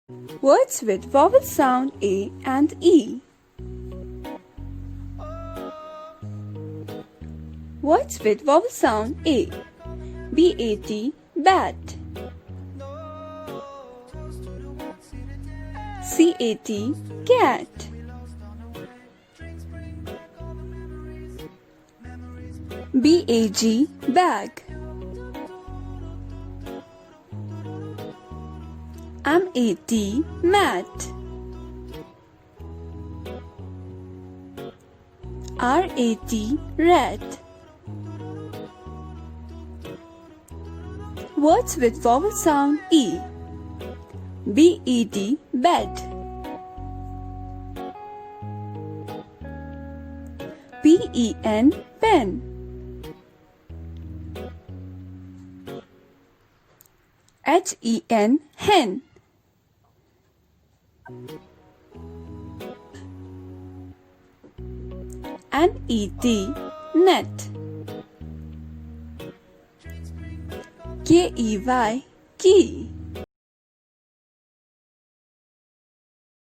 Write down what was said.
Words with vowel sound A and E. Words with vowel sound A. B-A-T, bat. C-A-T, cat. B-A-G, bag. M-A-T, mat. R-A-T, rat. Words with vowel sound E. B-E-D, bed. P-E-N, pen. H-E-N, hen. N-E-T, net. K-E-Y, key.